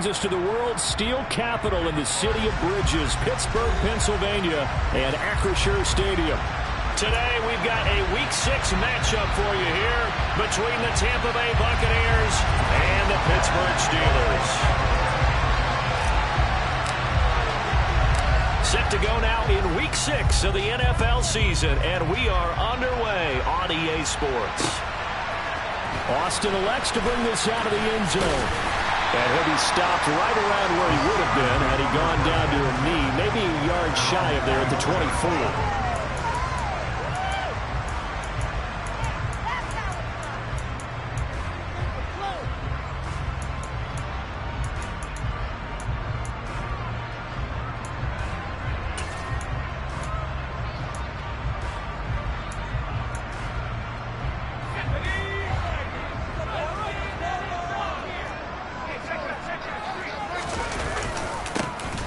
brings us to the world's steel capital in the city of bridges, Pittsburgh, Pennsylvania, and Acrisure Stadium. Today, we've got a Week 6 matchup for you here between the Tampa Bay Buccaneers and the Pittsburgh Steelers. Set to go now in Week 6 of the NFL season, and we are underway on EA Sports. Austin elects to bring this out of the end zone. And he'll be stopped right around where he would have been had he gone down to a knee, maybe a yard shy of there at the 24.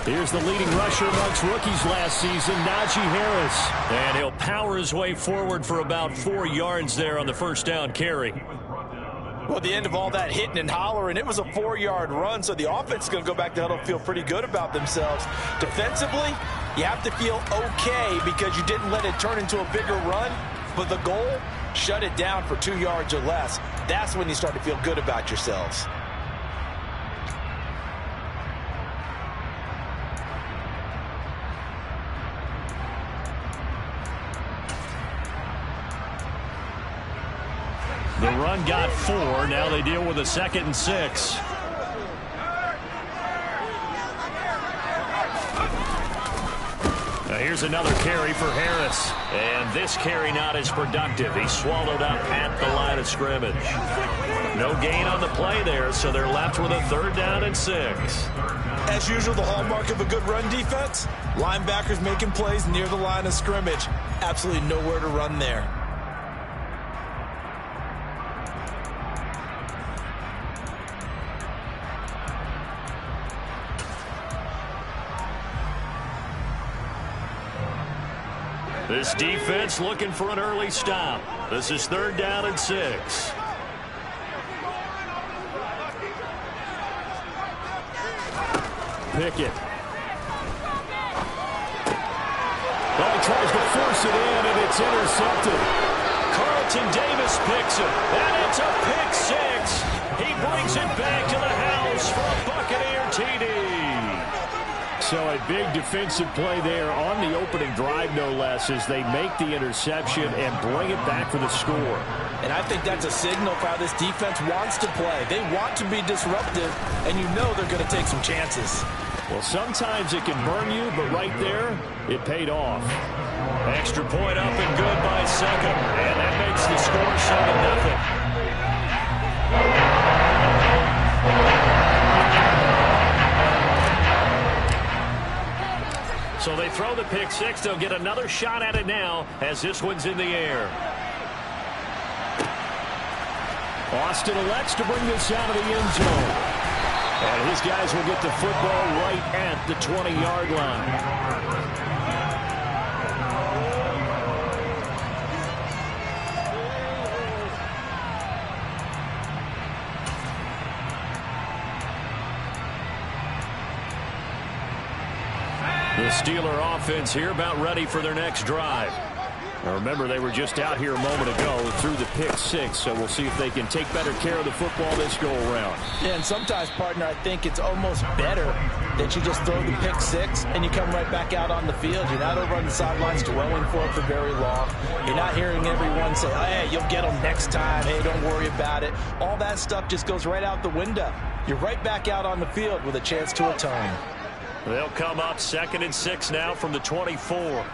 Here's the leading rusher amongst rookies last season, Najee Harris. And he'll power his way forward for about 4 yards there on the first down carry. Well, at the end of all that hitting and hollering, it was a 4-yard run, so the offense is going to go back to huddle, feel pretty good about themselves. Defensively, you have to feel okay because you didn't let it turn into a bigger run, but the goal, shut it down for 2 yards or less. That's when you start to feel good about yourselves. The run got 4. Now they deal with a 2nd and 6. Now here's another carry for Harris. And this carry not as productive. He swallowed up at the line of scrimmage. No gain on the play there, so they're left with a 3rd down and 6. As usual, the hallmark of a good run defense, linebackers making plays near the line of scrimmage. Absolutely nowhere to run there. This defense looking for an early stop. This is 3rd down and 6. Pickett. Well, he tries to force it in, and it's intercepted. Carlton Davis picks it, and it's a pick 6. He brings it back to the house for a Buccaneer TD. So a big defensive play there on the opening drive, no less, as they make the interception and bring it back for the score. And I think that's a signal for how this defense wants to play. They want to be disruptive, and you know they're going to take some chances. Well, sometimes it can burn you, but right there, it paid off. Extra point up and good by second, and that makes the score 7-0. So they throw the pick 6. They'll get another shot at it now as this one's in the air. Austin elects to bring this out of the end zone. And his guys will get the football right at the 20-yard line. The Steeler offense here about ready for their next drive. Now remember, they were just out here a moment ago through the pick 6, so we'll see if they can take better care of the football this go-around. Yeah, and sometimes, partner, I think it's almost better that you just throw the pick 6 and you come right back out on the field. You're not over on the sidelines dwelling for it for very long. You're not hearing everyone say, oh, hey, you'll get them next time. Hey, don't worry about it. All that stuff just goes right out the window. You're right back out on the field with a chance to atone. They'll come up 2nd and 6 now from the 24.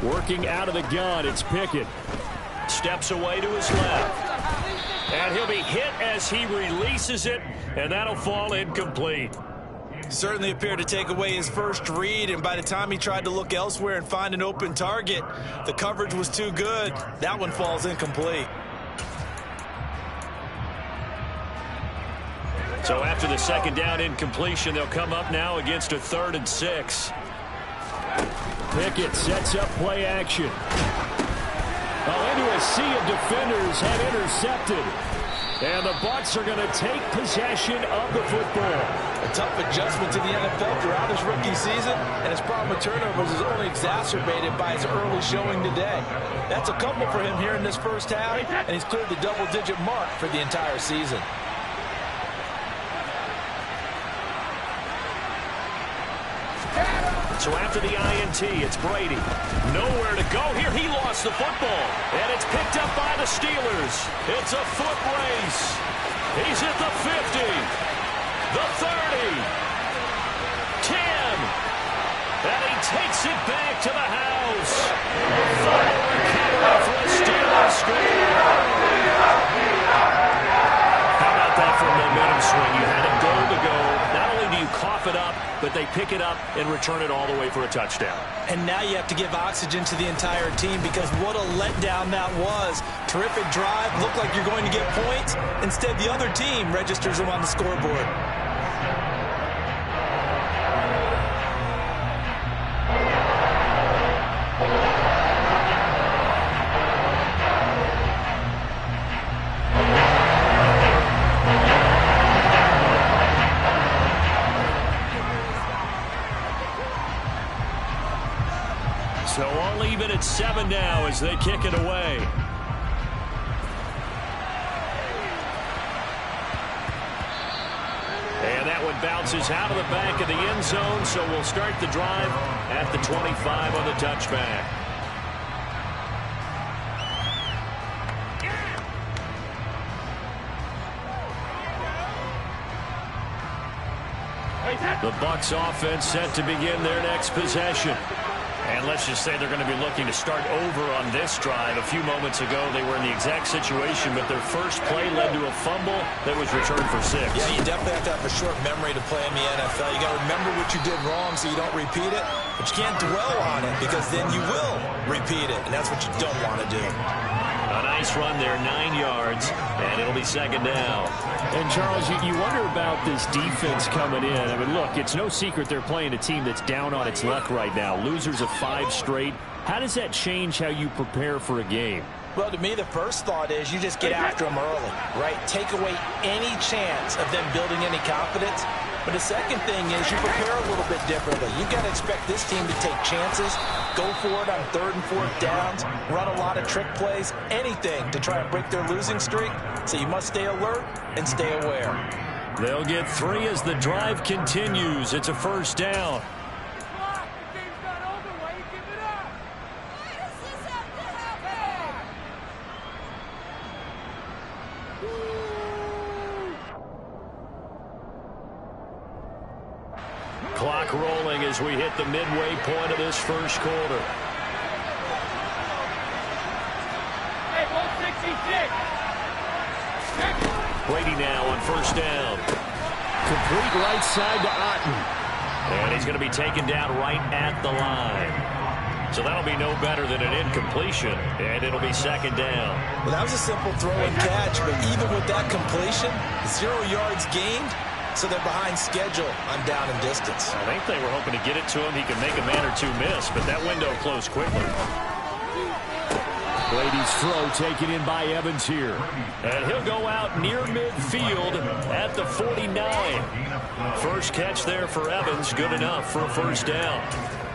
Working out of the gun, it's Pickett. Steps away to his left. And he'll be hit as he releases it, and that'll fall incomplete. Certainly appeared to take away his first read, and by the time he tried to look elsewhere and find an open target, the coverage was too good. That one falls incomplete. So after the 2nd down incompletion, they'll come up now against a 3rd and 6. Pickett sets up play action. Oh, into a A sea of defenders have intercepted. And the Bucs are going to take possession of the football. A tough adjustment to the NFL throughout his rookie season, and his problem with turnovers is only exacerbated by his early showing today. That's a couple for him here in this first half, and he's cleared the double-digit mark for the entire season. So after the INT, it's Brady. Nowhere to go here. He lost the football. And it's picked up by the Steelers. It's a foot race. He's at the 50. The 30. 10. And he takes it back to the house. A final recovery for a Steelers score. How about that for a momentum swing? You had a goal to go. Not only do you cough it up, but they pick it up and return it all the way for a touchdown. And now you have to give oxygen to the entire team, because what a letdown that was. Terrific drive. Looked like you're going to get points. Instead, the other team registers them on the scoreboard. So all even at 7 now as they kick it away. And that one bounces out of the back of the end zone, so we'll start the drive at the 25 on the touchback. The Bucs offense set to begin their next possession. And let's just say they're going to be looking to start over on this drive. A few moments ago, they were in the exact situation, but their first play led to a fumble that was returned for 6. Yeah, you definitely have to have a short memory to play in the NFL. You got to remember what you did wrong so you don't repeat it, but you can't dwell on it, because then you will repeat it, and that's what you don't want to do. A nice run there, 9 yards, and it'll be 2nd down. And, Charles, you wonder about this defense coming in. I mean, look, it's no secret they're playing a team that's down on its luck right now. Losers of 5 straight. How does that change how you prepare for a game? Well, to me, the first thought is you just get after them early, right? Take away any chance of them building any confidence. But the second thing is you prepare a little bit differently. You've got to expect this team to take chances, go for it on 3rd and 4th downs, run a lot of trick plays, anything to try and break their losing streak. So you must stay alert and stay aware. They'll get 3 as the drive continues. It's a 1st down. Clock rolling as we hit the midway point of this first quarter. Hey, 166. Brady now on 1st down. Complete right side to Otten. And he's going to be taken down right at the line. So that'll be no better than an incompletion, and it'll be 2nd down. Well, that was a simple throw and catch, but even with that completion, 0 yards gained. So they're behind schedule on down and distance. I think they were hoping to get it to him. He could make a man or two miss, but that window closed quickly. Brady's throw taken in by Evans here. And he'll go out near midfield at the 49. First catch there for Evans. Good enough for a 1st down.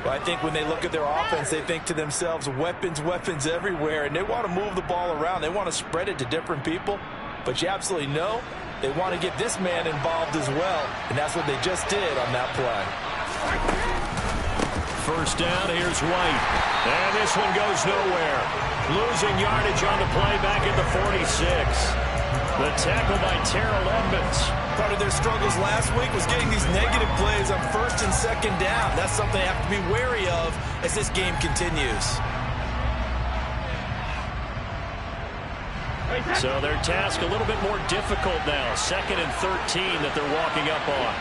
Well, I think when they look at their offense, they think to themselves, weapons, weapons everywhere, and they want to move the ball around. They want to spread it to different people, but you absolutely know they want to get this man involved as well, and that's what they just did on that play. 1st down, here's White. And this one goes nowhere. Losing yardage on the play back at the 46. The tackle by Terrell Edmonds. Part of their struggles last week was getting these negative plays on 1st and 2nd down. That's something they have to be wary of as this game continues. So their task a little bit more difficult now. 2nd and 13 that they're walking up on.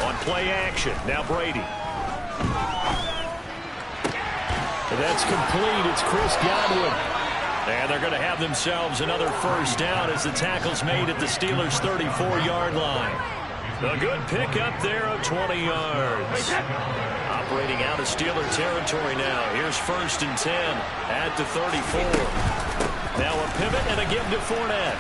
On play action, now Brady. That's complete. It's Chris Godwin. And they're going to have themselves another first down as the tackle's made at the Steelers' 34-yard line. A good pickup there of 20 yards. Operating out of Steeler territory now. Here's 1st and 10 at the 34. Now a pivot and a give to Fournette.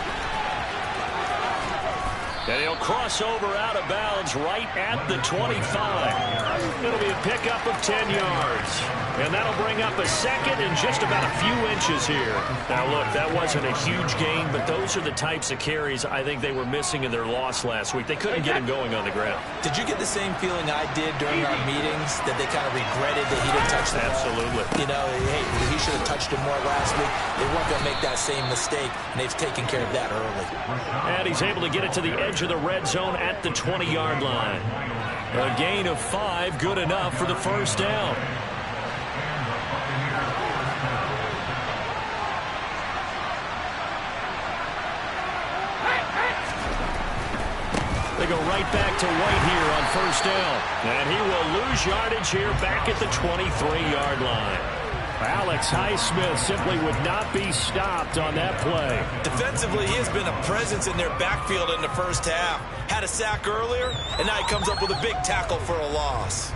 And he'll cross over out of bounds right at the 25. It'll be a pickup of 10 yards. And that'll bring up a second and just about a few inches here. Now, look, that wasn't a huge gain, but those are the types of carries I think they were missing in their loss last week. They couldn't get him going on the ground. Did you get the same feeling I did during our meetings, that they kind of regretted that he didn't touch the ball? Absolutely. You know, hey, he should have touched him more last week. They weren't going to make that same mistake, and they've taken care of that early. And he's able to get it to the edge of the red zone at the 20-yard line. A gain of 5, good enough for the first down. They go right back to White here on first down. And he will lose yardage here back at the 23-yard line. Alex Highsmith simply would not be stopped on that play. Defensively, he has been a presence in their backfield in the first half. Had a sack earlier, and now he comes up with a big tackle for a loss.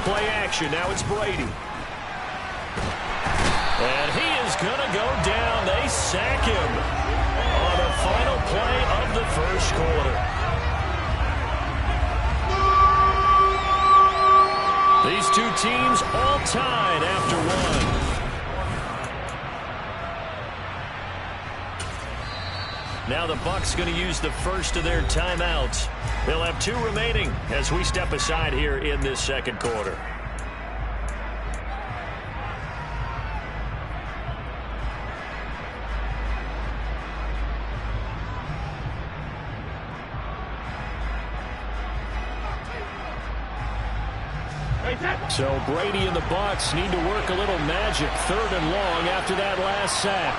Play action. Now it's Brady. And he is going to go down. They sack him on the final play of the first quarter. These two teams all tied after one. Now the Bucs going to use the first of their timeouts. They'll have 2 remaining as we step aside here in this second quarter. So Brady and the Bucs need to work a little magic. 3rd and long after that last sack.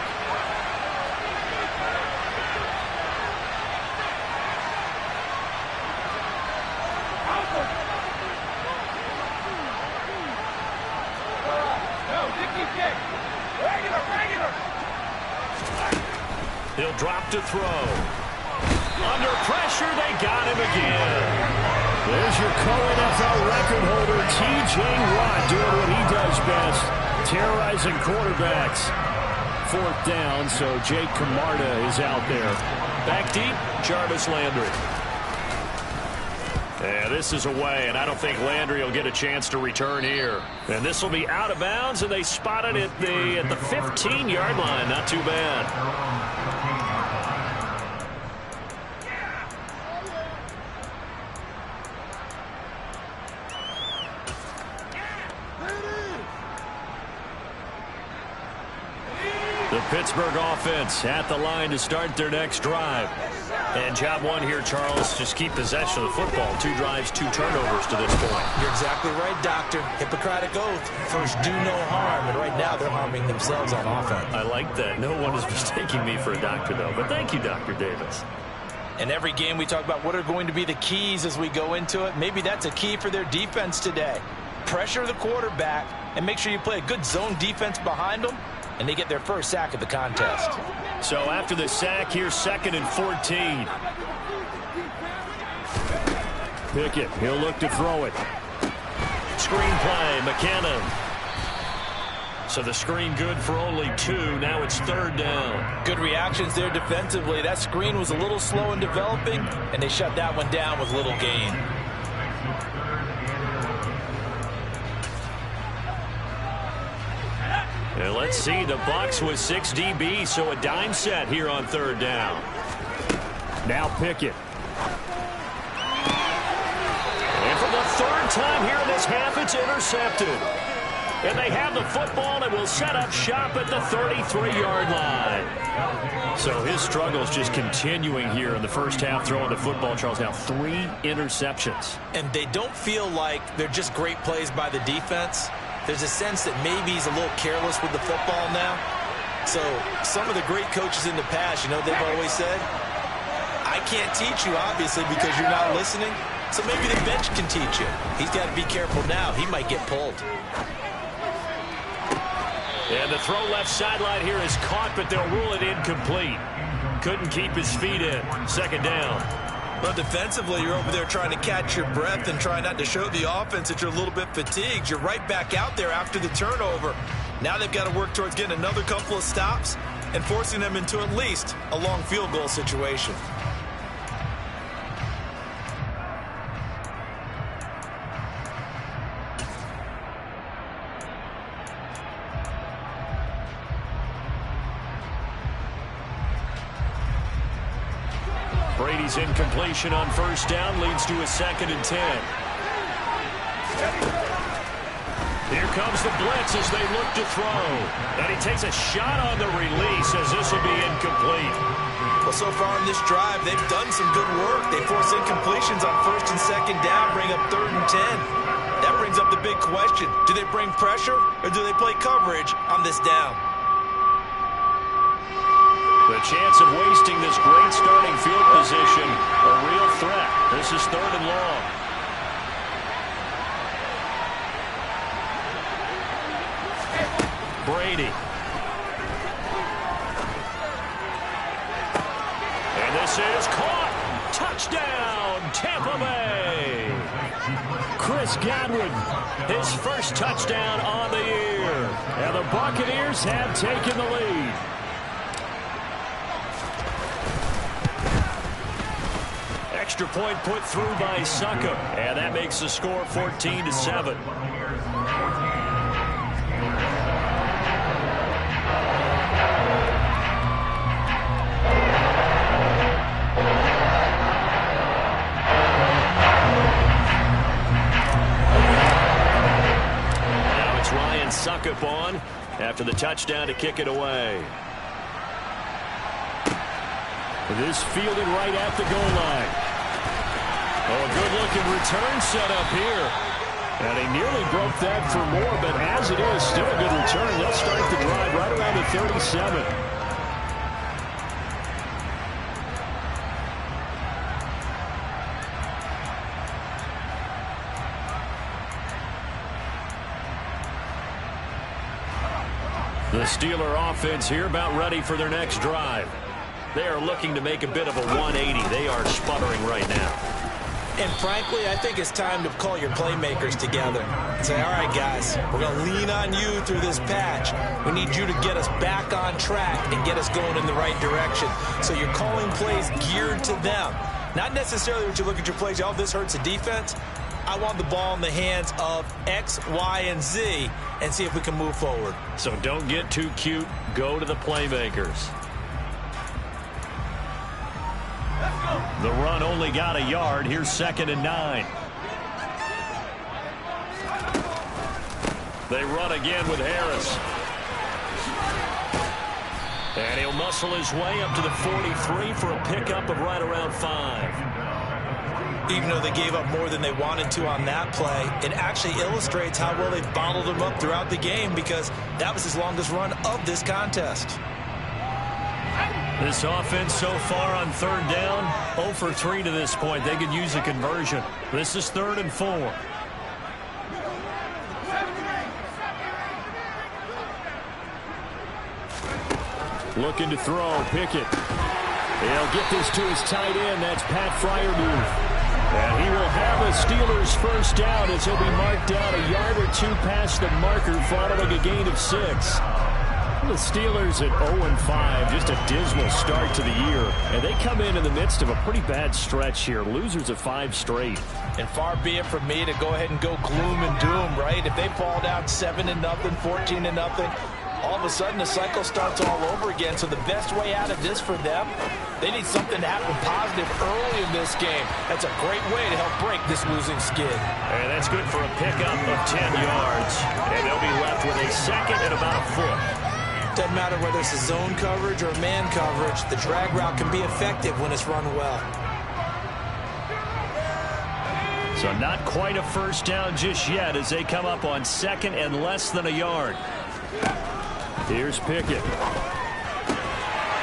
He'll drop to throw. Under pressure, they got him again. There's your co-NFL record holder, T.J. Watt, doing what he does best, terrorizing quarterbacks. 4th down, so Jake Camarda is out there. Back deep, Jarvis Landry. Yeah, this is away, and I don't think Landry will get a chance to return here. And this will be out of bounds, and they spot it at the 15-yard line. Not too bad. The Pittsburgh offense at the line to start their next drive. And job 1 here, Charles, just keep possession of the football. 2 drives, 2 turnovers to this point. You're exactly right, Doctor. Hippocratic oath. First, do no harm. And right now, they're harming themselves on offense. I like that. No one is mistaking me for a doctor, though. But thank you, Dr. Davis. In every game, we talk about what are going to be the keys as we go into it. Maybe that's a key for their defense today. Pressure the quarterback and make sure you play a good zone defense behind them, and they get their first sack of the contest. So after the sack, here's 2nd and 14. Pickett, he'll look to throw it. Screen play, McKinnon. So the screen good for only 2. Now it's 3rd down. Good reactions there defensively. That screen was a little slow in developing, and they shut that one down with little gain. And let's see, the Bucs with 6 DBs, so a dime set here on 3rd down. Now Pickett. And for the 3rd time here in this half, it's intercepted. And they have the football and will set up shop at the 33-yard line. So his struggles just continuing here in the first half, throwing the football. Charles, now 3 interceptions. And they don't feel like they're just great plays by the defense. There's a sense that maybe he's a little careless with the football now. So some of the great coaches in the past, you know, they've always said, I can't teach you, obviously, because you're not listening. So maybe the bench can teach you. He's got to be careful now. He might get pulled. And the throw left sideline here is caught, but they'll rule it incomplete. Couldn't keep his feet in. Second down. Well, defensively, you're over there trying to catch your breath and try not to show the offense that you're a little bit fatigued. You're right back out there after the turnover. Now they've got to work towards getting another couple of stops and forcing them into at least a long field goal situation. Brady's incompletion on first down leads to a 2nd and 10. Here comes the blitz as they look to throw. And he takes a shot on the release as this will be incomplete. Well, so far in this drive, they've done some good work. They force incompletions on 1st and 2nd down, bring up 3rd and 10. That brings up the big question. Do they bring pressure or do they play coverage on this down? The chance of wasting this great starting field position, a real threat. This is 3rd and long. Brady. And this is caught. Touchdown, Tampa Bay. Chris Godwin, his first touchdown on the year. And the Buccaneers have taken the lead. Extra point put through by Suckup, and that makes the score 14-7. Now it's Ryan Suckup on after the touchdown to kick it away. This fielded right at the goal line. Oh, a good-looking return set up here. And he nearly broke that for more, but as it is, still a good return. They'll start the drive right around the 37. The Steeler offense here about ready for their next drive. They are looking to make a bit of a 180. They are sputtering right now. And frankly, I think it's time to call your playmakers together and say, all right, guys, we're going to lean on you through this patch. We need you to get us back on track and get us going in the right direction. So you're calling plays geared to them. Not necessarily when you look at your plays, oh, this hurts the defense. I want the ball in the hands of X, Y, and Z and see if we can move forward. So don't get too cute. Go to the playmakers. The run only got a yard. Here's 2nd and 9. They run again with Harris. And he'll muscle his way up to the 43 for a pickup of right around 5. Even though they gave up more than they wanted to on that play, it actually illustrates how well they've bottled him up throughout the game because that was his longest run of this contest. This offense so far on 3rd down, 0 for 3 to this point. They could use a conversion. This is 3rd and 4. Looking to throw, Pickett. He'll get this to his tight end. That's Pat Freiermuth. And he will have a Steelers first down as he'll be marked down a yard or 2 past the marker following a gain of 6. The Steelers at 0-5, just a dismal start to the year. And they come in the midst of a pretty bad stretch here. Losers of 5 straight. And far be it from me to go ahead and go gloom and doom, right? If they fall down 7-0, 14-0, all of a sudden the cycle starts all over again. So the best way out of this for them, they need something to happen positive early in this game. That's a great way to help break this losing skid. And that's good for a pickup of 10 yards. And they'll be left with a 2nd and about a foot. Doesn't matter whether it's a zone coverage or a man coverage, the drag route can be effective when it's run well. So not quite a first down just yet as they come up on 2nd and less than a yard. Here's Pickett.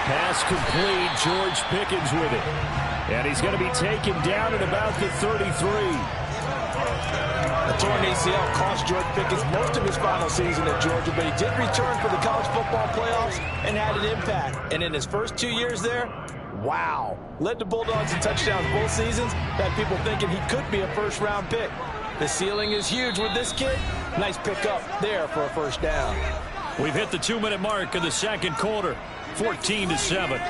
Pass complete. George Pickens with it. And he's going to be taken down at about the 33. A torn ACL cost George Pickens most of his final season at Georgia, but he did return for the college football playoffs and had an impact. And in his first 2 years there, wow. Led the Bulldogs in touchdowns both seasons. Had people thinking he could be a first-round pick. The ceiling is huge with this kid. Nice pickup there for a first down. We've hit the 2-minute mark of the second quarter. 14-7.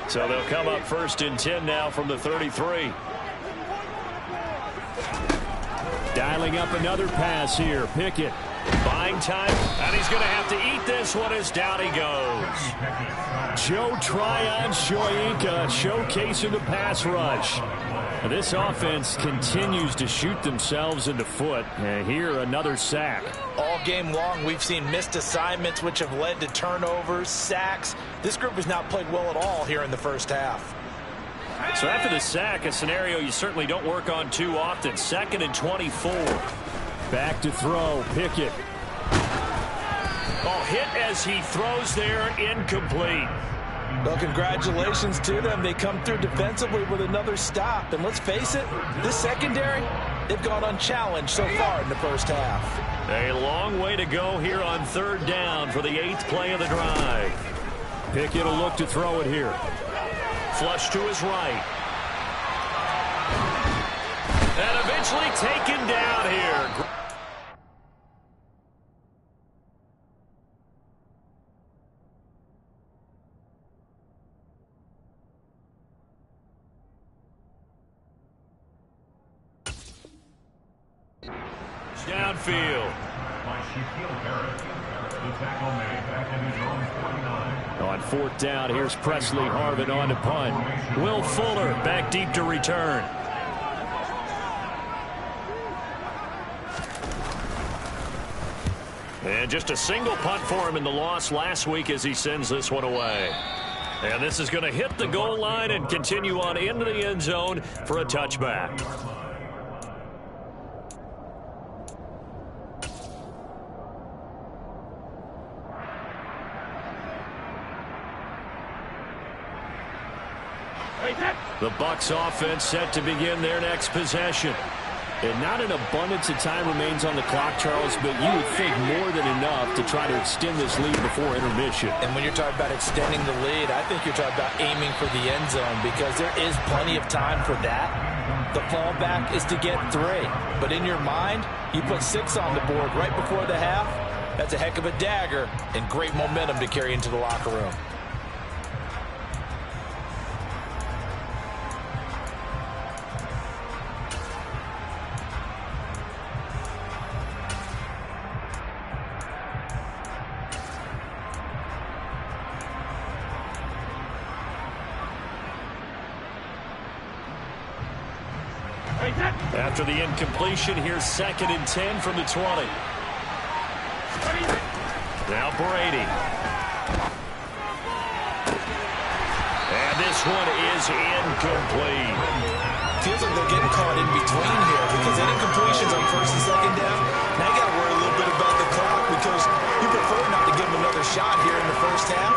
So they'll come up 1st and 10 now from the 33. Dialing up another pass here. Pickett. Buying time, and he's going to have to eat this one as down he goes. Joe Tryon-Shoyinka showcasing the pass rush. This offense continues to shoot themselves in the foot. And here, another sack. All game long, we've seen missed assignments, which have led to turnovers, sacks. This group has not played well at all here in the first half. So after the sack, a scenario you certainly don't work on too often. 2nd and 24. Back to throw. Pickett. Oh, hit as he throws there, incomplete. Well, congratulations to them. They come through defensively with another stop. And let's face it, this secondary, they've gone unchallenged so far in the first half. A long way to go here on 3rd down for the 8th play of the drive. Pickett will look to throw it here. Flush to his right. And eventually taken down here. Downfield. On 4th down, here's Presley Harvin on to punt. Will Fuller back deep to return. And just a single punt for him in the loss last week as he sends this one away. And this is going to hit the goal line and continue on into the end zone for a touchback. The Bucs offense set to begin their next possession. And not an abundance of time remains on the clock, Charles, but you would think more than enough to try to extend this lead before intermission. And when you're talking about extending the lead, I think you're talking about aiming for the end zone because there is plenty of time for that. The fallback is to get 3. But in your mind, you put 6 on the board right before the half. That's a heck of a dagger and great momentum to carry into the locker room. After the incompletion, here's 2nd and 10 from the 20. Now Brady. And this one is incomplete. Feels like they're getting caught in between here because that incompletion's on 1st and 2nd down. Now you got to worry a little bit about the clock because you prefer not to give them another shot here in the first half.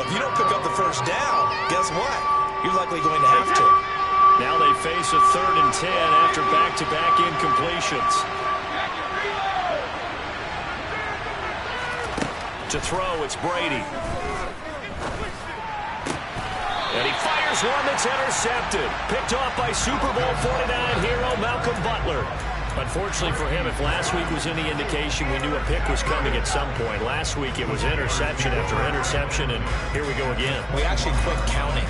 But if you don't pick up the first down, guess what? You're likely going to have to. Now they face a 3rd and 10 after back-to-back incompletions. To throw, it's Brady. And he fires one that's intercepted. Picked off by Super Bowl 49 hero Malcolm Butler. Unfortunately for him, if last week was any indication, we knew a pick was coming at some point. Last week it was interception after interception, and here we go again. We actually quit counting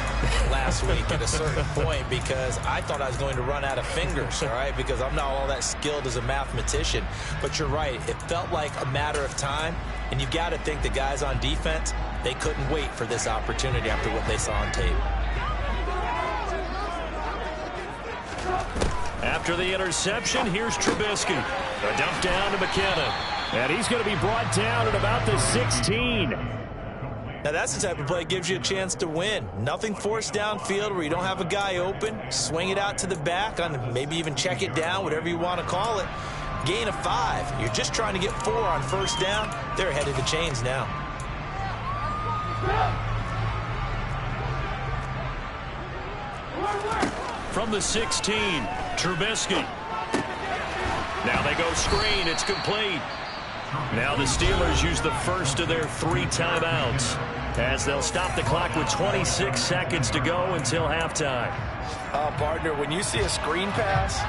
last week at a certain point because I thought I was going to run out of fingers, all right, because I'm not all that skilled as a mathematician. But you're right. It felt like a matter of time, and you got to think the guys on defense, they couldn't wait for this opportunity after what they saw on tape. After the interception, here's Trubisky. A dump down to McKinnon. And he's going to be brought down at about the 16. Now, that's the type of play that gives you a chance to win. Nothing forced downfield where you don't have a guy open. Swing it out to the back, on maybe even check it down, whatever you want to call it. gain of 5. You're just trying to get 4 on first down. They're headed to chains now. From the 16, Trubisky. Now they go screen. It's complete. Now the Steelers use the first of their 3 timeouts as they'll stop the clock with 26 seconds to go until halftime. Partner, when you see a screen pass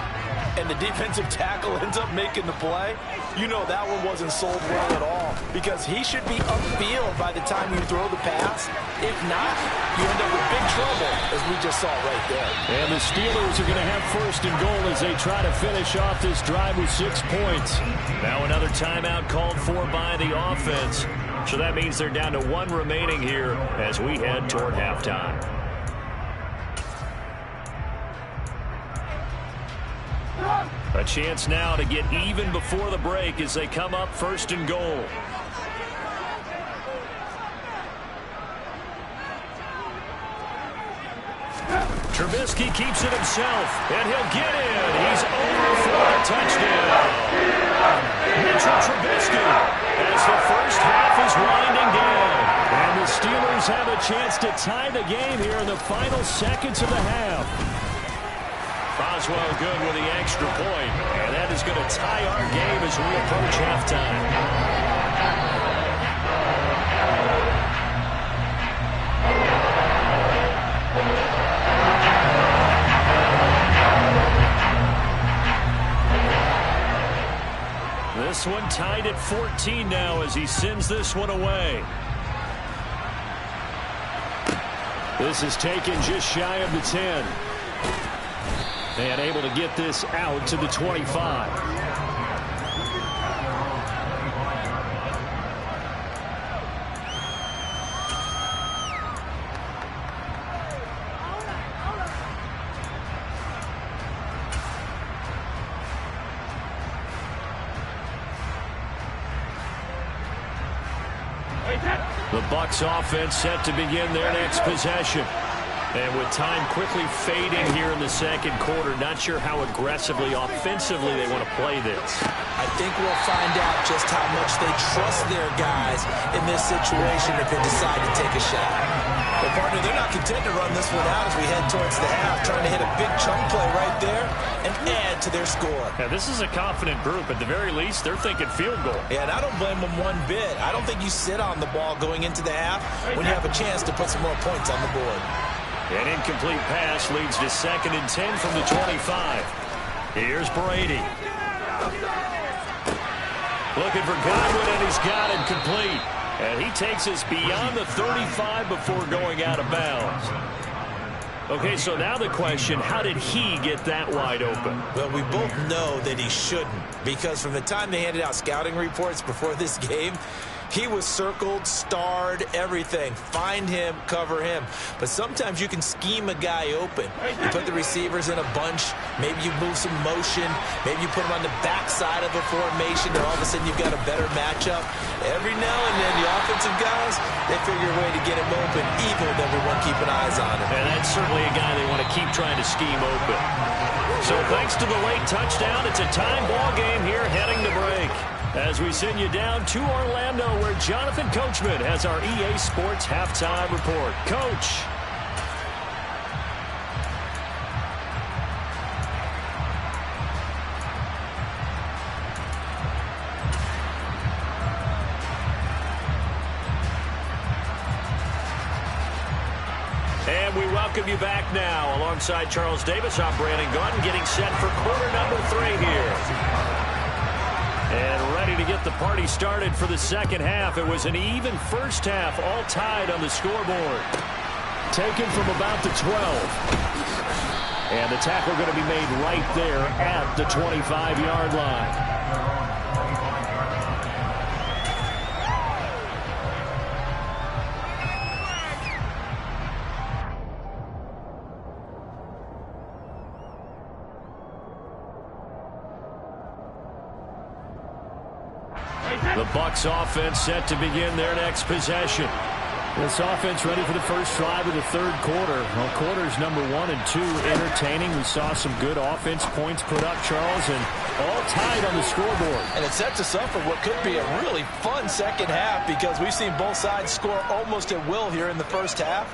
and the defensive tackle ends up making the play, you know that one wasn't sold well at all, because he should be upfield by the time you throw the pass. If not, you end up with big trouble, as we just saw right there. And the Steelers are going to have first and goal as they try to finish off this drive with 6 points. Now another timeout called for by the offense. So that means they're down to 1 remaining here as we head toward halftime. A chance now to get even before the break as they come up first and goal. Trubisky keeps it himself, and he'll get in. He's over for a touchdown. Mitchell Trubisky as the first half is winding down. And the Steelers have a chance to tie the game here in the final seconds of the half. Boswell good with the extra point, and that is going to tie our game as we approach halftime. This one tied at 14 now as he sends this one away. This is taken just shy of the 10. And able to get this out to the 25. The Bucs offense set to begin their next possession. And with time quickly fading here in the second quarter, not sure how aggressively, offensively they want to play this. I think we'll find out just how much they trust their guys in this situation if they decide to take a shot. But, partner, they're not content to run this one out as we head towards the half, trying to hit a big chunk play right there and add to their score. Now, this is a confident group. At the very least, they're thinking field goal. Yeah, and I don't blame them one bit. I don't think you sit on the ball going into the half when you have a chance to put some more points on the board. An incomplete pass leads to 2nd and 10 from the 25. Here's Brady. Looking for Godwin, and he's got it complete. And he takes us beyond the 35 before going out of bounds. Okay, so now the question, how did he get that wide open? Well, we both know that he shouldn't, because from the time they handed out scouting reports before this game, he was circled, starred, everything. Find him, cover him. But sometimes you can scheme a guy open. You put the receivers in a bunch. Maybe you move some motion. Maybe you put them on the backside of a formation, and all of a sudden you've got a better matchup. Every now and then, the offensive guys, they figure a way to get him open, even with everyone keeping eyes on him. And that's certainly a guy they want to keep trying to scheme open. So thanks to the late touchdown, it's a time ball game here heading to break. As we send you down to Orlando, where Jonathan Coachman has our EA Sports halftime report. Coach. And we welcome you back now. Alongside Charles Davis, I'm Brandon Gunn, getting set for quarter number 3 here. And ready to get the party started for the second half. It was an even first half, all tied on the scoreboard. Taken from about the 12. And the tackle going to be made right there at the 25-yard line. The Bucs offense set to begin their next possession. This offense ready for the first drive of the third quarter. Well, quarters number 1 and 2 entertaining. We saw some good offense points put up, Charles, and all tied on the scoreboard. And it sets us up for what could be a really fun second half because we've seen both sides score almost at will here in the first half.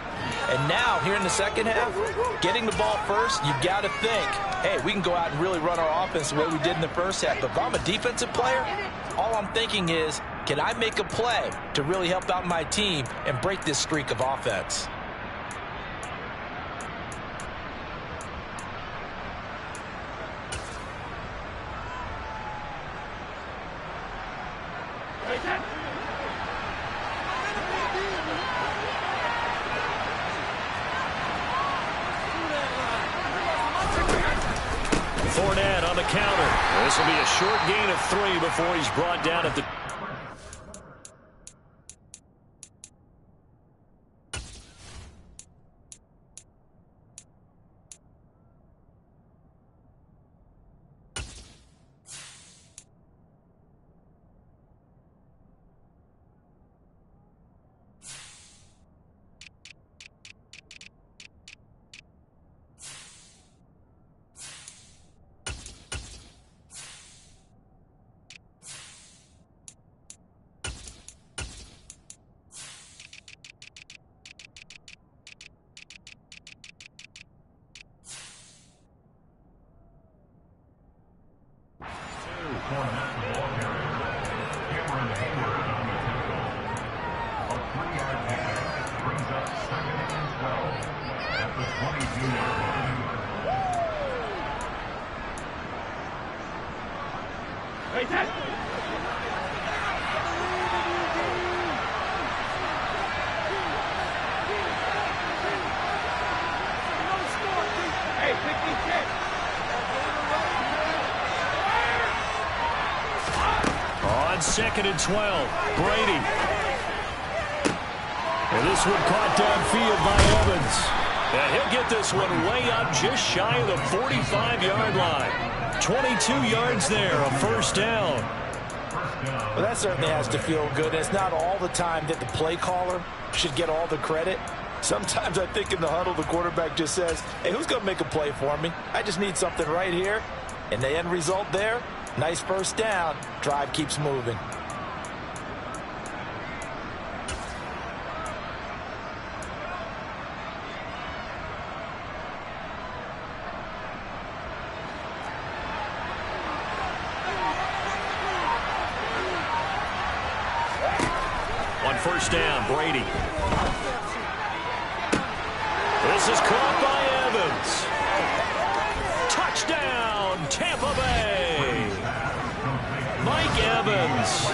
And now, here in the second half, getting the ball first, you've got to think, hey, we can go out and really run our offense the way we did in the first half. But if I'm a defensive player, all I'm thinking is, can I make a play to really help out my team and break this streak of offense? Fournette on the counter. This will be a short gain of 3 before he's brought down at the... On 2nd and 12, Brady. And this one caught downfield by Evans. And he'll get this one way up just shy of the 45-yard line. 22 yards there, a first down. Well, that certainly has to feel good. It's not all the time that the play caller should get all the credit. Sometimes I think in the huddle, the quarterback just says, hey, who's going to make a play for me? I just need something right here. And the end result there, nice first down. Drive keeps moving. On first down, Brady. This is caught by Evans. Touchdown, Tampa Bay. Mike Evans,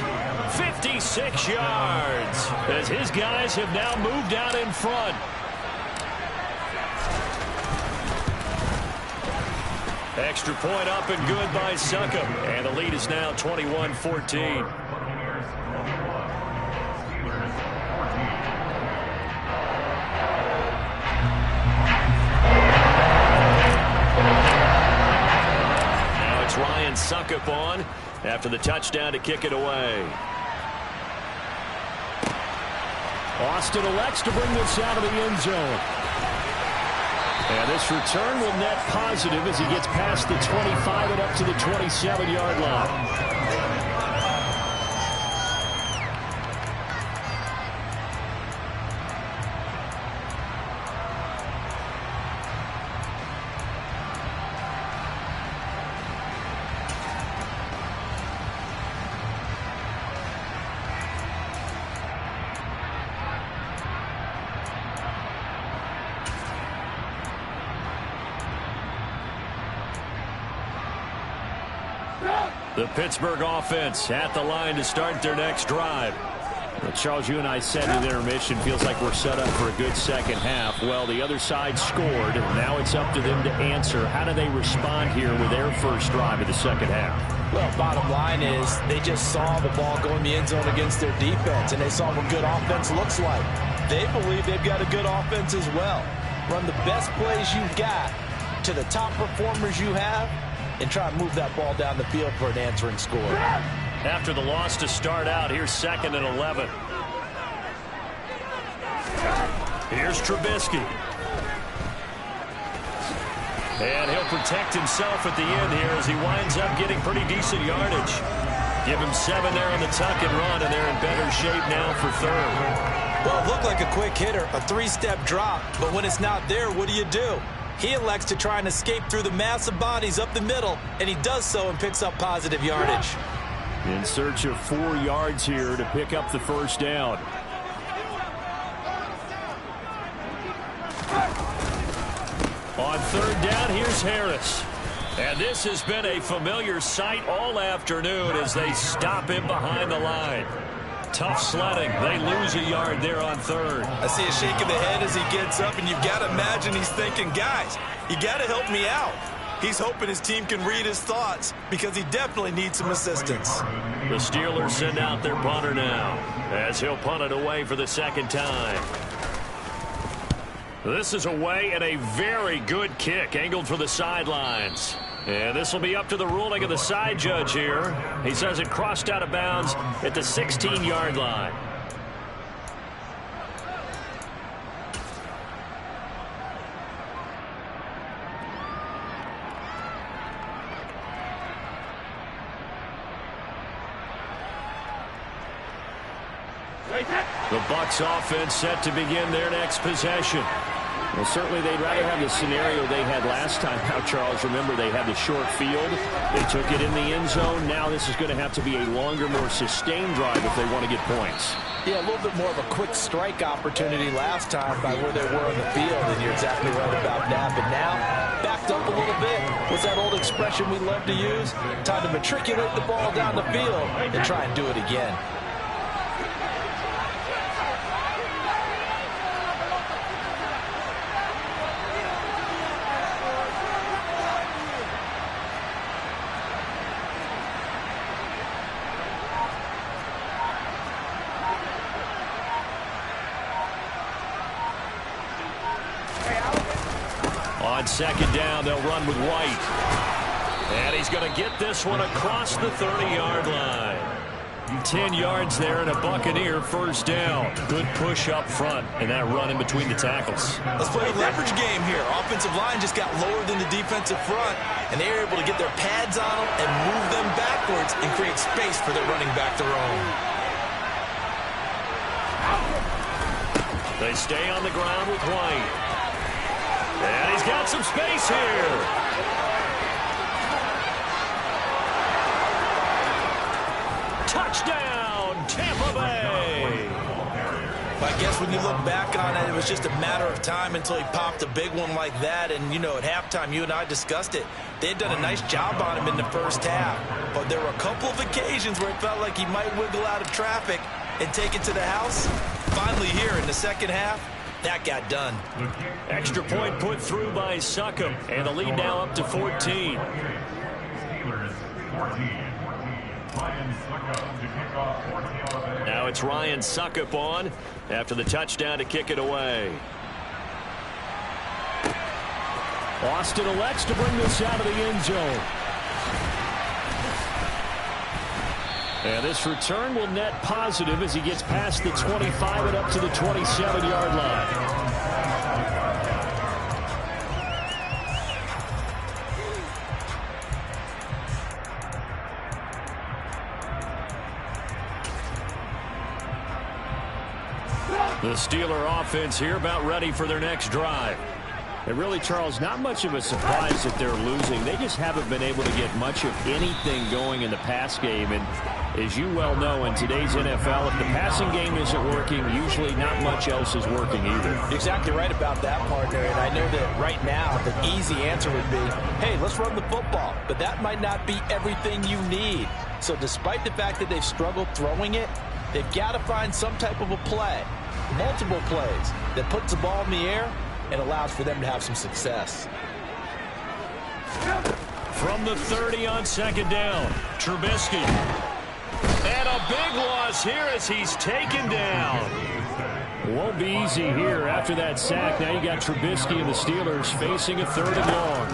56 yards, as his guys have now moved out in front. Extra point up and good by Succop, and the lead is now 21-14. Succop on after the touchdown to kick it away. Austin elects to bring this out of the end zone. And this return will net positive as he gets past the 25 and up to the 27-yard line. The Pittsburgh offense at the line to start their next drive. Well, Charles, you and I said in intermission, feels like we're set up for a good second half. Well, the other side scored. Now it's up to them to answer. How do they respond here with their first drive of the second half? Well, bottom line is they just saw the ball go in the end zone against their defense, and they saw what good offense looks like. They believe they've got a good offense as well. Run the best plays you've got to the top performers you have, and try and move that ball down the field for an answering score. After the loss to start out, here's 2nd and 11. Here's Trubisky. And he'll protect himself at the end here as he winds up getting pretty decent yardage. Give him 7 there on the tuck and run, and they're in better shape now for third. Well, it looked like a quick hitter, a 3-step drop, but when it's not there, what do? He elects to try and escape through the massive bodies up the middle, and he does so and picks up positive yardage. In search of 4 yards here to pick up the first down. On third down, here's Harris. And this has been a familiar sight all afternoon as they stop him behind the line. Tough sledding. They lose a yard there on third. I see a shake of the head as he gets up, and you've got to imagine he's thinking, guys, you got to help me out. He's hoping his team can read his thoughts because he definitely needs some assistance. The Steelers send out their punter now as he'll punt it away for the second time. This is away and a very good kick angled for the sidelines. And this will be up to the ruling of the side judge here. He says it crossed out of bounds at the 16-yard line. The Bucs offense set to begin their next possession. Well, certainly they'd rather have the scenario they had last time out, Charles. Remember, they had the short field. They took it in the end zone. Now this is going to have to be a longer, more sustained drive if they want to get points. Yeah, a little bit more of a quick strike opportunity last time by where they were on the field, and you're exactly right about that. But now, backed up a little bit. What's that old expression we love to use? Time to matriculate the ball down the field and try and do it again. On second down, they'll run with White. And he's going to get this one across the 30-yard line. 10 yards there and a Buccaneer first down. Good push up front and that run in between the tackles. Let's play a leverage game here. Offensive line just got lower than the defensive front, and they were able to get their pads on them and move them backwards and create space for their running back to roam. They stay on the ground with White. And he's got some space here. Touchdown, Tampa Bay. I guess when you look back on it, it was just a matter of time until he popped a big one like that. And, you know, at halftime, you and I discussed it. They had done a nice job on him in the first half. But there were a couple of occasions where it felt like he might wiggle out of traffic and take it to the house. Finally here in the second half, that got done. Extra point put through by Succop, and the lead now up to 14. Now it's Ryan Succop on after the touchdown to kick it away. Austin elects to bring this out of the end zone. And this return will net positive as he gets past the 25 and up to the 27-yard line. The Steeler offense here about ready for their next drive. And really, Charles, not much of a surprise that they're losing. They just haven't been able to get much of anything going in the pass game. And as you well know, in today's NFL, if the passing game isn't working, usually not much else is working either. You're exactly right about that, partner. And I know that right now the easy answer would be, hey, let's run the football. But that might not be everything you need. So despite the fact that they've struggled throwing it, they've got to find some type of a play, multiple plays, that puts the ball in the air and allows for them to have some success. From the 30 on second down, Trubisky. And a big loss here as he's taken down. Won't be easy here after that sack. Now you got Trubisky and the Steelers facing a third and long.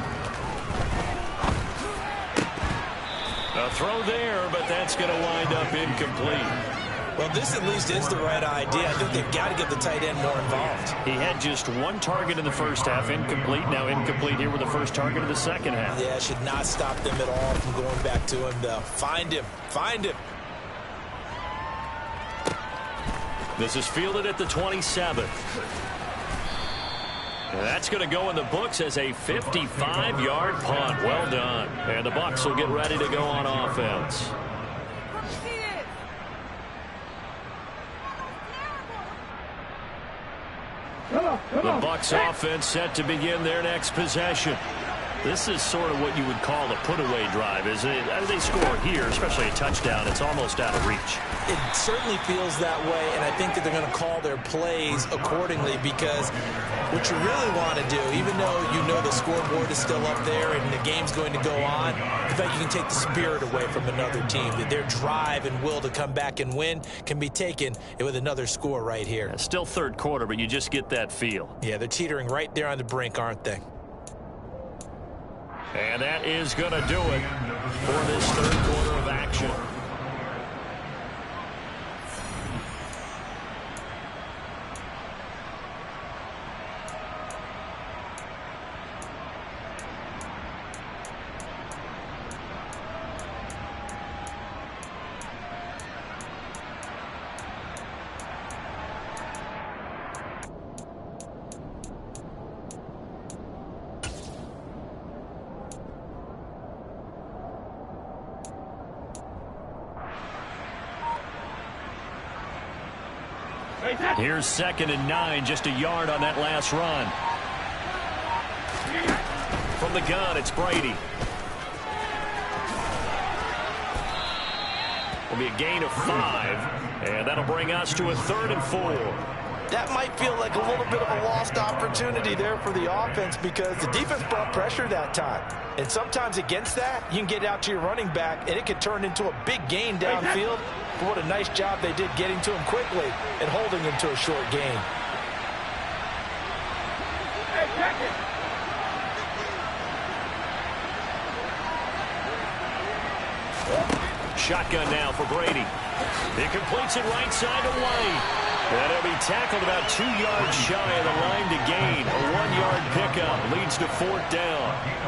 A throw there, but that's going to wind up incomplete. Well, this at least is the right idea. I think they've got to get the tight end more involved. He had just one target in the first half, incomplete. Now incomplete here with the first target of the second half. Yeah, should not stop them at all from going back to him, though. Find him. Find him. This is fielded at the 27. And that's going to go in the books as a 55-yard punt. Well done. And the Bucs will get ready to go on offense. The Bucs offense set to begin their next possession. This is sort of what you would call a put-away drive, isn't it? As they score here, especially a touchdown, it's almost out of reach. It certainly feels that way, and I think that they're going to call their plays accordingly, because what you really want to do, even though you know the scoreboard is still up there and the game's going to go on, the fact you can take the spirit away from another team, that their drive and will to come back and win can be taken with another score right here. It's still third quarter, but you just get that feel. Yeah, they're teetering right there on the brink, aren't they? And that is going to do it for this third quarter of action. Here's 2nd and 9, just a yard on that last run. From the gun, it's Brady. Will be a gain of 5, and that'll bring us to a 3rd and 4. That might feel like a little bit of a lost opportunity there for the offense, because the defense brought pressure that time. And sometimes against that, you can get out to your running back, and it could turn into a big gain downfield. But what a nice job they did getting to him quickly and holding him to a short gain. Shotgun now for Brady. He completes it right side to White. And he'll be tackled about 2 yards shy of the line to gain. A 1-yard pickup leads to 4th down.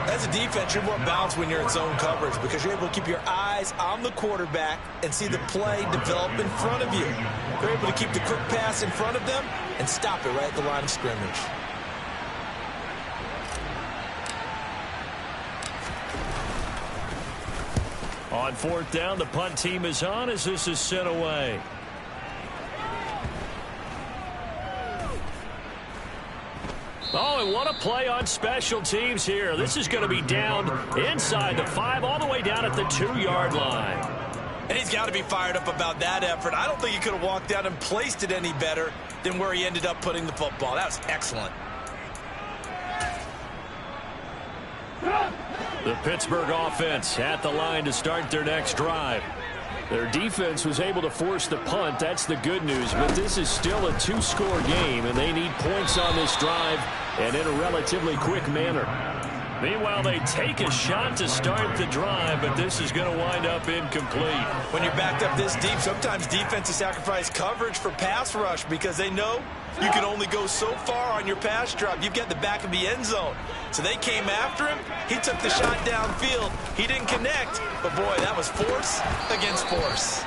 As a defense, you're more balanced when you're in zone coverage, because you're able to keep your eyes on the quarterback and see the play develop in front of you. You're able to keep the quick pass in front of them and stop it right at the line of scrimmage. On 4th down, the punt team is on as this is sent away. Oh, and what a play on special teams here. This is going to be down inside the 5, all the way down at the 2-yard line. And he's got to be fired up about that effort. I don't think he could have walked out and placed it any better than where he ended up putting the football. That was excellent. The Pittsburgh offense at the line to start their next drive. Their defense was able to force the punt. That's the good news. But this is still a 2-score game, and they need points on this drive and in a relatively quick manner. Meanwhile, they take a shot to start the drive, but this is going to wind up incomplete. When you're backed up this deep, sometimes defenses sacrifice coverage for pass rush because they know you can only go so far on your pass drop. You've got the back of the end zone. So they came after him. He took the shot downfield. He didn't connect, but boy, that was force against force.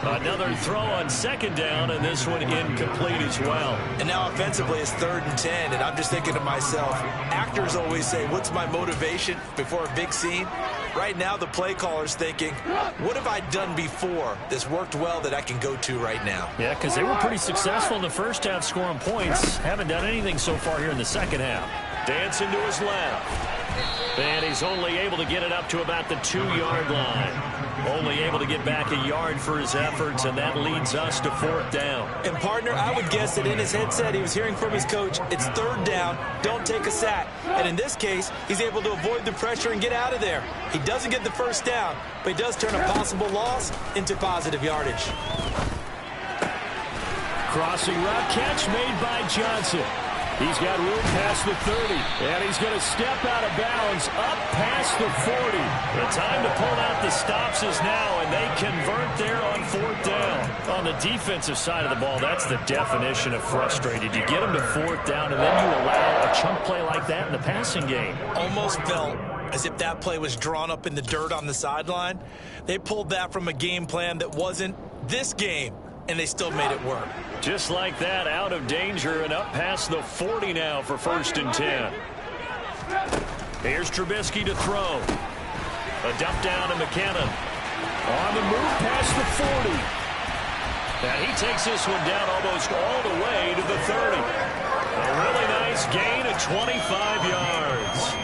Another throw on 2nd down, and this one incomplete as well. And now offensively it's 3rd and 10, and I'm just thinking to myself, actors always say, what's my motivation before a big scene? Right now the play caller's thinking, what have I done before that's worked well that I can go to right now? Yeah, because they were pretty successful in the first half scoring points. Haven't done anything so far here in the second half. Dancing to his left. And he's only able to get it up to about the 2-yard line. Only able to get back a yard for his efforts, and that leads us to 4th down. And, partner, I would guess that in his headset he was hearing from his coach, it's 3rd down, don't take a sack. And in this case, he's able to avoid the pressure and get out of there. He doesn't get the first down, but he does turn a possible loss into positive yardage. Crossing route catch made by Johnson. He's got room past the 30, and he's going to step out of bounds up past the 40. The time to pull out the stops is now, and they convert there on 4th down. On the defensive side of the ball, that's the definition of frustrated. You get them to 4th down, and then you allow a chunk play like that in the passing game. Almost felt as if that play was drawn up in the dirt on the sideline. They pulled that from a game plan that wasn't this game, and they still made it work. Just like that, out of danger and up past the 40 now for 1st and 10. Here's Trubisky to throw. A dump down to McKinnon. On the move past the 40. And he takes this one down almost all the way to the 30. A really nice gain of 25 yards.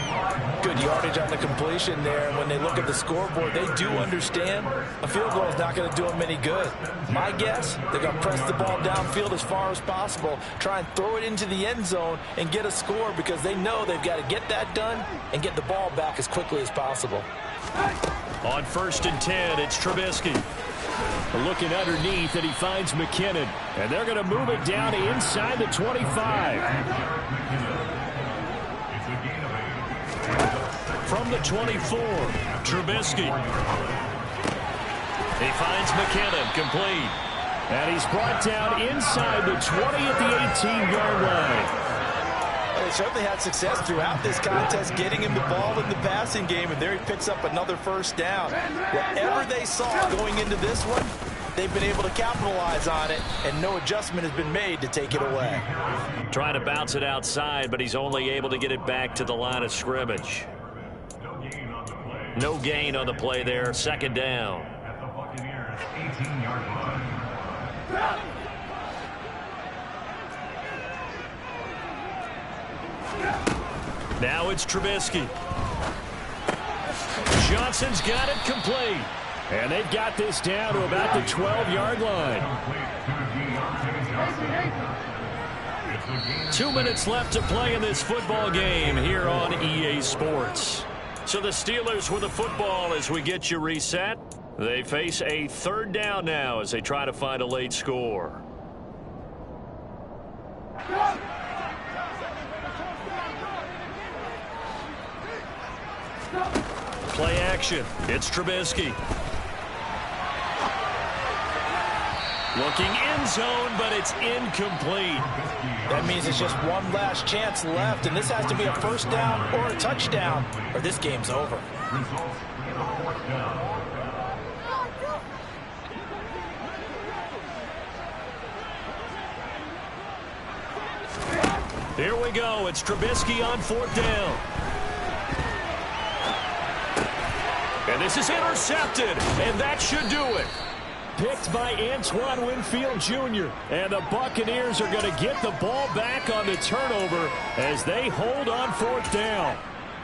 Good yardage on the completion there. And when they look at the scoreboard, they do understand a field goal is not going to do them any good. My guess, they're going to press the ball downfield as far as possible, try and throw it into the end zone and get a score because they know they've got to get that done and get the ball back as quickly as possible. On 1st and 10, it's Trubisky. Looking underneath, and he finds McKinnon. And they're going to move it down to inside the 25. From the 24, Trubisky. He finds McKinnon, complete. And he's brought down inside the 20 at the 18-yard line. Well, they certainly had success throughout this contest getting him the ball in the passing game, and there he picks up another 1st down. Whatever they saw going into this one, they've been able to capitalize on it, and no adjustment has been made to take it away. Trying to bounce it outside, but he's only able to get it back to the line of scrimmage. No gain on the play there, 2nd down. Now it's Trubisky. Johnson's got it complete. And they've got this down to about the 12-yard line. 2 minutes left to play in this football game here on EA Sports. So the Steelers with the football as we get you reset. They face a 3rd down now as they try to find a late score. Play action. It's Trubisky. Looking end zone, but it's incomplete. That means it's just one last chance left, and this has to be a 1st down or a touchdown, or this game's over. Here we go. It's Trubisky on 4th down. And this is intercepted, and that should do it. Picked by Antoine Winfield Jr. And the Buccaneers are going to get the ball back on the turnover as they hold on 4th down.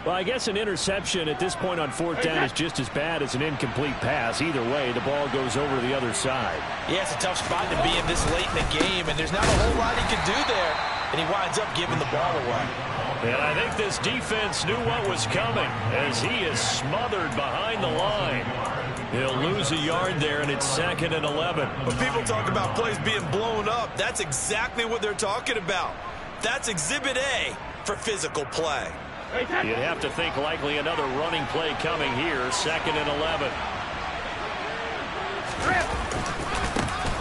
Well, I guess an interception at this point on 4th down is just as bad as an incomplete pass. Either way, the ball goes over to the other side. Yeah, it's a tough spot to be in this late in the game, and there's not a whole lot he can do there, and he winds up giving the ball away. And I think this defense knew what was coming as he is smothered behind the line. He'll lose a yard there, and it's 2nd and 11. When people talk about plays being blown up, that's exactly what they're talking about. That's Exhibit A for physical play. You'd have to think likely another running play coming here, 2nd and 11.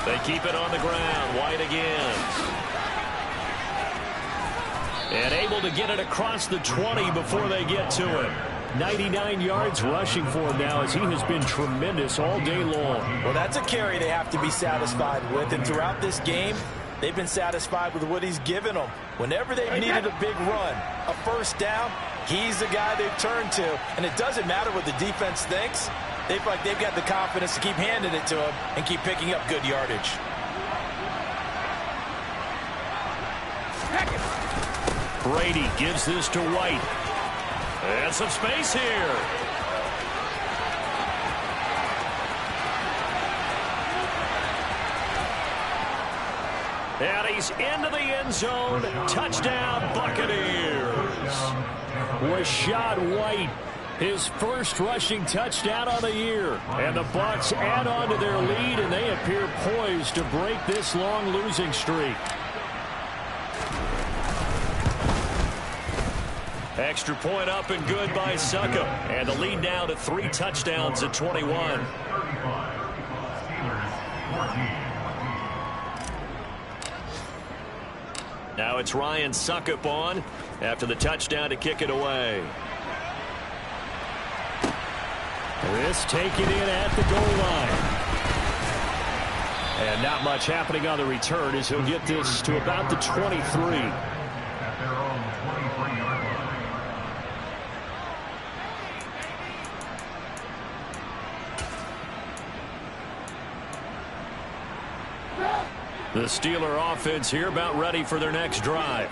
They keep it on the ground. White again. And able to get it across the 20 before they get to it. 99 yards rushing for him now as he has been tremendous all day long. Well, that's a carry they have to be satisfied with. And throughout this game, they've been satisfied with what he's given them. Whenever they've needed a big run, a 1st down, he's the guy they've turned to. And it doesn't matter what the defense thinks. They feel like they've got the confidence to keep handing it to him and keep picking up good yardage. Brady gives this to White. And some space here. And he's into the end zone. Touchdown, Buccaneers. Rashad White, his 1st rushing touchdown on the year. And the Bucs add on to their lead, and they appear poised to break this long losing streak. Extra point up and good by Suckup. And the lead now to 3 touchdowns at 21. Now it's Ryan Suckup on after the touchdown to kick it away. This taken in at the goal line. And not much happening on the return as he'll get this to about the 23. The Steeler offense here about ready for their next drive.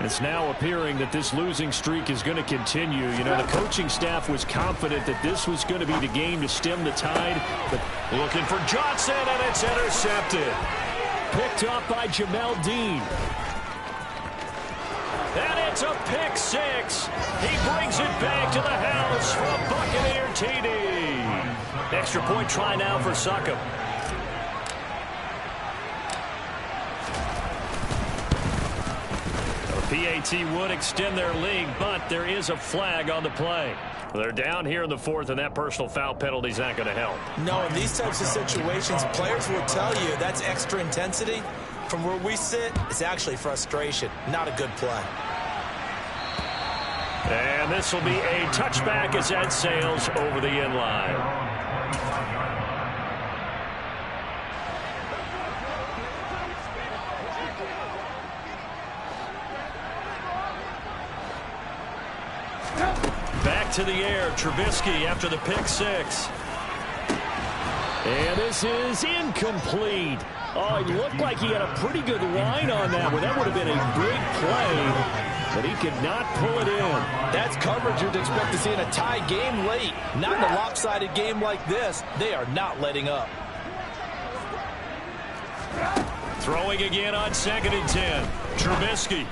It's now appearing that this losing streak is going to continue. You know, the coaching staff was confident that this was going to be the game to stem the tide. But looking for Johnson, and it's intercepted. Picked off by Jamel Dean. And it's a pick 6. He brings it back to the house for a Buccaneer TD. Extra point try now for Suckup. PAT would extend their lead, but there is a flag on the play. They're down here in the 4th, and that personal foul penalty is not going to help. No, in these types of situations, players will tell you that's extra intensity. From where we sit, it's actually frustration, not a good play. And this will be a touchback as that sails over the end line. Back to the air, Trubisky after the pick 6. And this is incomplete. Oh, it looked like he had a pretty good line on that one. That would have been a big play, but he could not pull it in. That's coverage you'd expect to see in a tie game late. Not in a lopsided game like this. They are not letting up. Throwing again on 2nd and 10. Trubisky.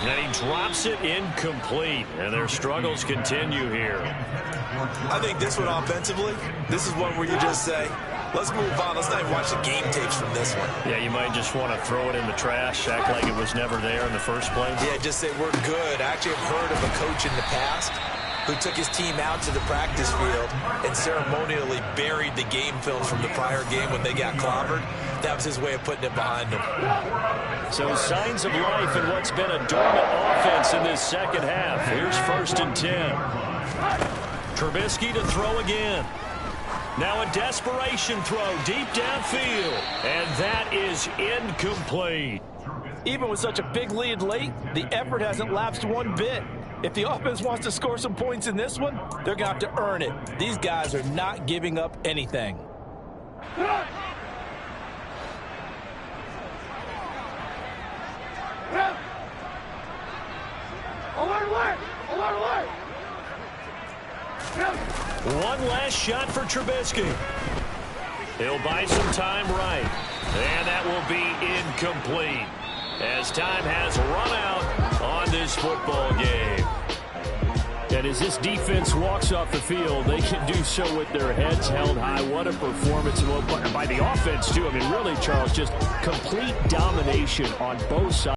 And he drops it incomplete. And their struggles continue here. I think this one offensively, this is one where you just say, let's move on. Let's not even watch the game tapes from this one. Yeah, you might just want to throw it in the trash, act like it was never there in the first place. Yeah, just say we're good. I actually have heard of a coach in the past who took his team out to the practice field and ceremonially buried the game film from the prior game when they got clobbered. That was his way of putting it behind them. So signs of life in what's been a dormant offense in this second half. Here's 1st and 10. Trubisky to throw again. Now a desperation throw deep downfield. And that is incomplete. Even with such a big lead late, the effort hasn't lapsed one bit. If the offense wants to score some points in this one, they're going to have to earn it. These guys are not giving up anything. One last shot for Trubisky. He'll buy some time right. And that will be incomplete as time has run out on this football game. And as this defense walks off the field, they can do so with their heads held high. What a performance by the offense, too. I mean, really, Charles, just complete domination on both sides.